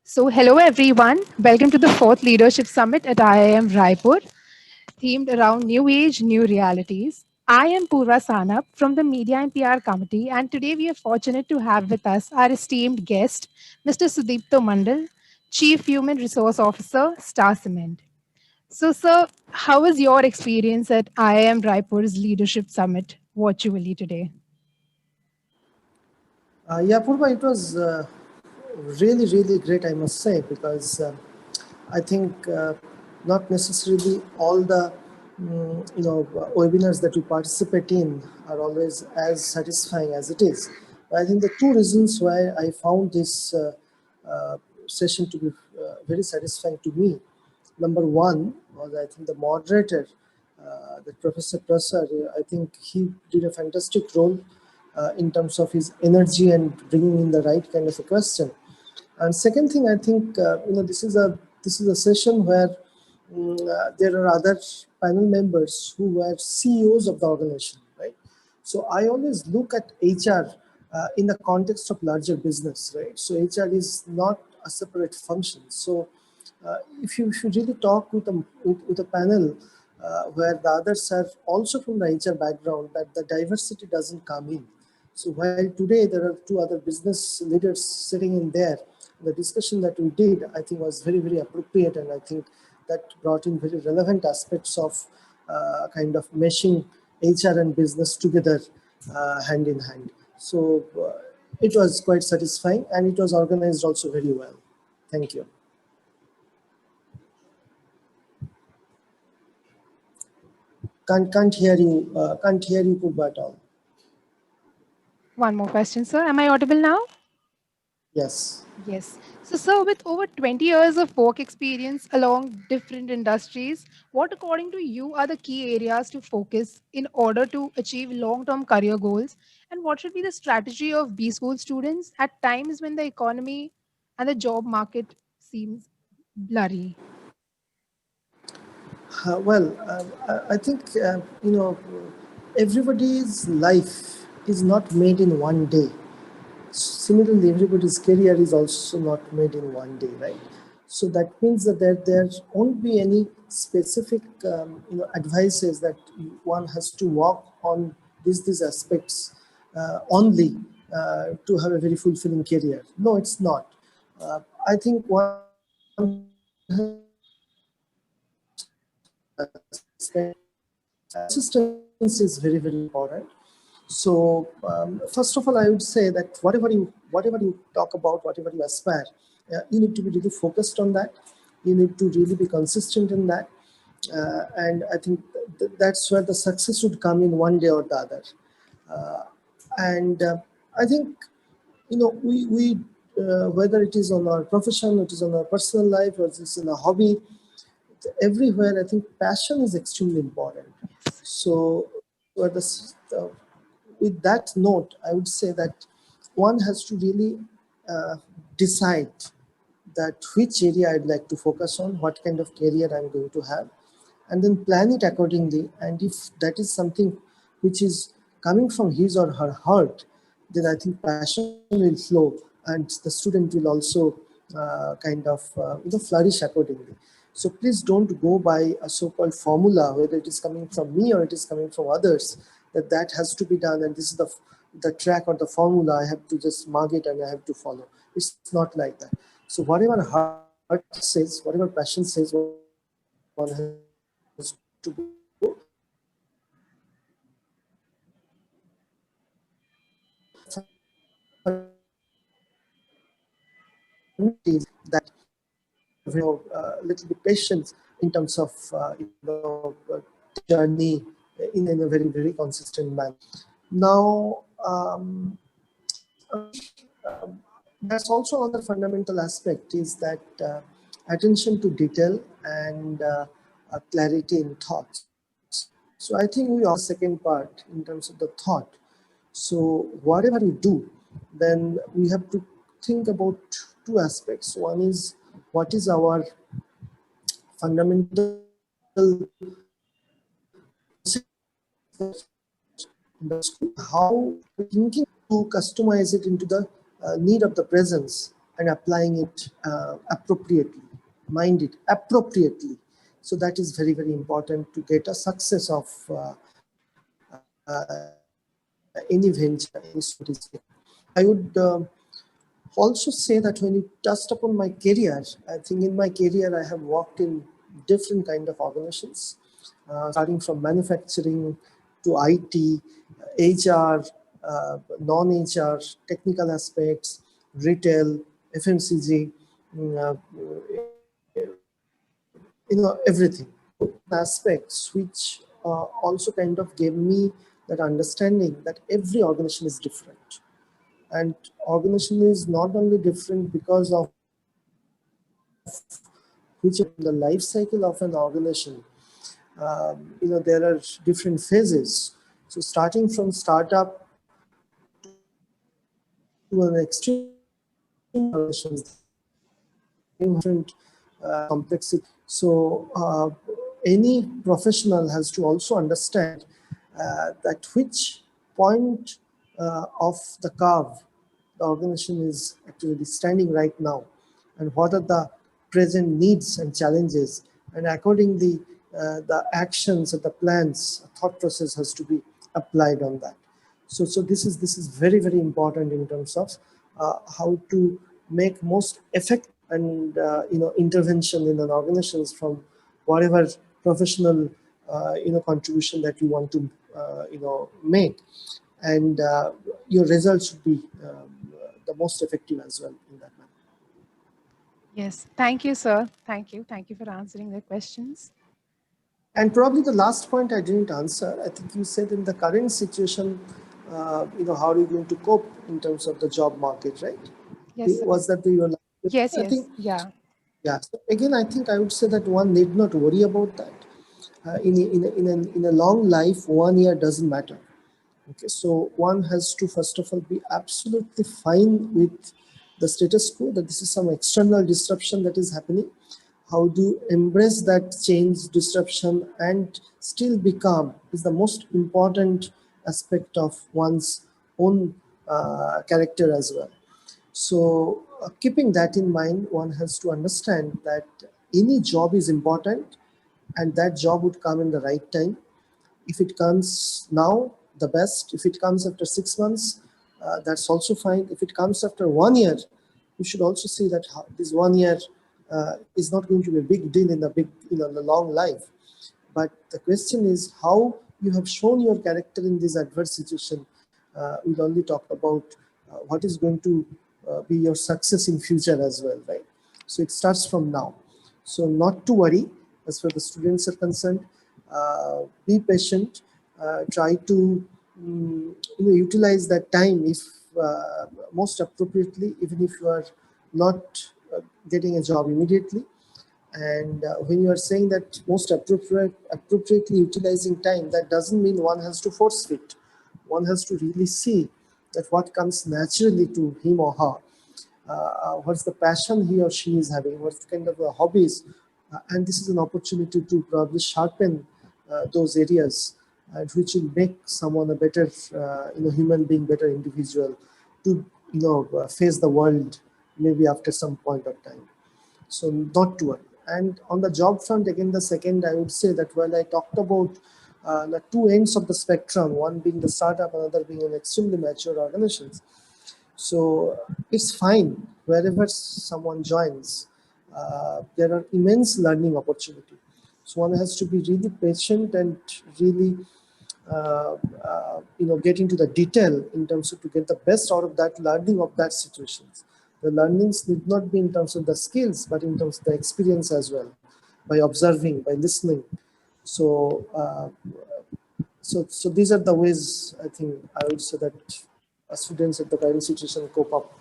Hello everyone. Welcome to the fourth Leadership Summit at IIM Raipur, themed around New Age, New Realities. I am Purva Sanap from the Media and PR Committee, and today we are fortunate to have with us our esteemed guest, Mr. Sudipto Mandal, Chief Human Resource Officer, Star Cement. Sir, how was your experience at IIM Raipur's Leadership Summit virtually today? Yeah, Purva, it was really, really great, I must say, because I think not necessarily all the webinars that we participate in are always as satisfying as it is. But I think the two reasons why I found this uh, session to be very satisfying to me. Number one was, I think, the moderator, the Professor Prasad. I think he did a fantastic role in terms of his energy and bringing in the right kind of a question. And second thing, I think this is a session where there are other panel members who were CEOs of the organization, right? So I always look at HR in the context of larger business, right? So HR is not a separate function. So if you really talk with a panel where the others are also from the HR background, that the diversity doesn't come in. So while today there are two other business leaders sitting in there, the discussion that we did, I think, was very, very appropriate, and I think that brought in very relevant aspects of kind of meshing HR and business together hand in hand. So it was quite satisfying, and it was organized also very well. Thank you. Can't hear you. Can't hear you, Purba, at all. One more question, sir. Am I audible now? Yes. Yes. Sir, with over 20 years of work experience along different industries, what, according to you, are the key areas to focus in order to achieve long term career goals? And what should be the strategy of B school students at times when the economy and the job market seems blurry? I think everybody's life is not made in one day. Similarly, everybody's career is also not made in one day, right? So that means that there won't be any specific advices that one has to work on these aspects only to have a very fulfilling career. No, it's not. I think one consistency is very, very important. So first of all, I would say that whatever you talk about, whatever you aspire, you need to be really focused on that. You need to really be consistent in that, and I think that's where the success would come in one day or the other. Uh, and I think we whether it is on our profession, it is on our personal life, or it is in a hobby, everywhere, I think passion is extremely important. So, with with that note, I would say that one has to really uh, decide that which area I'd like to focus on, what kind of career I'm going to have, and then plan it accordingly. And if that is something which is coming from his or her heart, then I think passion will flow, and the student will also flourish accordingly. So please don't go by a so-called formula, whether it is coming from me or it is coming from others, that has to be done, and this is the track or the formula. I have to just mark it and I have to follow. It's not like that. So whatever heart says, whatever passion says, one has to go, and that little bit patience in terms of journey in a very, very consistent manner. Now, that's also another fundamental aspect, is that attention to detail and clarity in thoughts. So I think we are second part in terms of the thought. So whatever you do, then we have to think about two aspects. One is, what is our fundamental how thinking to customize it into the need of the presence. and applying it appropriately, mind it appropriately. So that is very, very important to get a success of any venture, any sort is taken. I would also say that when you touched upon my career, I think in my career I have worked in different kind of organizations, starting from manufacturing to IT, HR, non-HR, technical aspects, retail, FMCG, everything. Aspects which also kind of gave me that understanding that every organization is different, and organization is not only different because of which in the life cycle of an organization. There are different phases. So starting from startup to an extremely mature organizations, there are different complexity. So any professional has to also understand that which point of the curve the organization is actually standing right now, and what are the present needs and challenges, and accordingly the actions and the plans, thought process has to be applied on that. So this is very, very important in terms of how to make most effective and intervention in an organizations from whatever professional contribution that you want to make, and your results should be the most effective as well in that manner. Yes. Thank you, sir. Thank you. Thank you for answering the questions. And probably the last point I didn't answer. I think you said in the current situation, how are you going to cope in terms of the job market, right? Yes, sir. Was that your last Yes, question? I yes. think, Yeah. yeah. So again, I think I would say that one need not worry about that. In a long life, 1 year doesn't matter. Okay, so one has to first of all be absolutely fine with the status quo, that this is some external disruption that is happening. How do you embrace that change, disruption, and still be calm is the most important aspect of one's own character as well. So, keeping that in mind, one has to understand that any job is important, and that job would come in the right time. If it comes now, the best. If it comes after 6 months, that's also fine. If it comes after 1 year, you should also see that this 1 year is not going to be a big deal in the long life. But the question is how you have shown your character in this adverse situation. We'll only talk about what is going to be your success in future as well, right? So it starts from now. So not to worry as far as the students are concerned. Be patient. Try to utilize that time if most appropriately, even if you are not getting a job immediately. And when you are saying that most appropriately utilizing time, that doesn't mean one has to force fit. One has to really see that what comes naturally to him or her. What's the passion he or she is having? What's kind of hobbies? And this is an opportunity to probably sharpen those areas, which will make someone a better, human being, better individual to, face the world maybe after some point of time. So not to worry. And on the job front, again, the second, I would say that while I talked about the two ends of the spectrum, one being the startup, another being an extremely mature organizations. So it's fine wherever someone joins. There are immense learning opportunity. So one has to be really patient and really get into the detail in terms of to get the best out of that learning of that situations. The learnings need not be in terms of the skills, but in terms of the experience as well, by observing, by listening. So so these are the ways I think I would say that students at the current situation cope up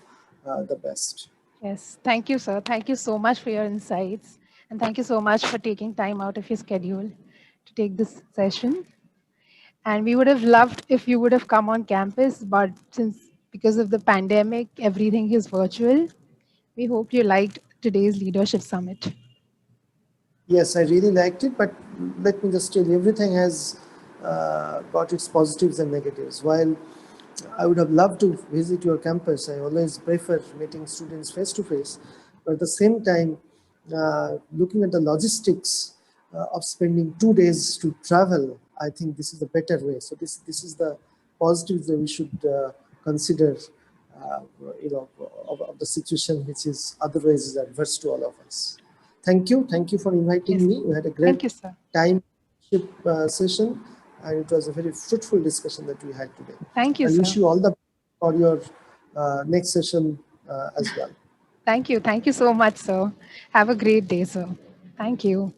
the best. Yes. Thank you, sir. Thank you so much for your insights. And thank you so much for taking time out of your schedule to take this session. And we would have loved if you would have come on campus, but since because of the pandemic, everything is virtual. We hope you liked today's leadership summit. Yes, I really liked it, but let me just tell you, everything has got its positives and negatives. While I would have loved to visit your campus. I always prefer meeting students face to face. But at the same time, looking at the logistics of spending 2 days to travel, I think this is a better way. So this is the positives that we should consider, uh, of the situation, which is otherwise is adverse to all of us. Thank you for inviting Yes. me. We had a great Thank you, sir. time session, and it was a very fruitful discussion that we had today. Thank you, I wish sir. you all the best for your next session as well. Thank you. Thank you so much, sir. Have a great day, sir. Thank you.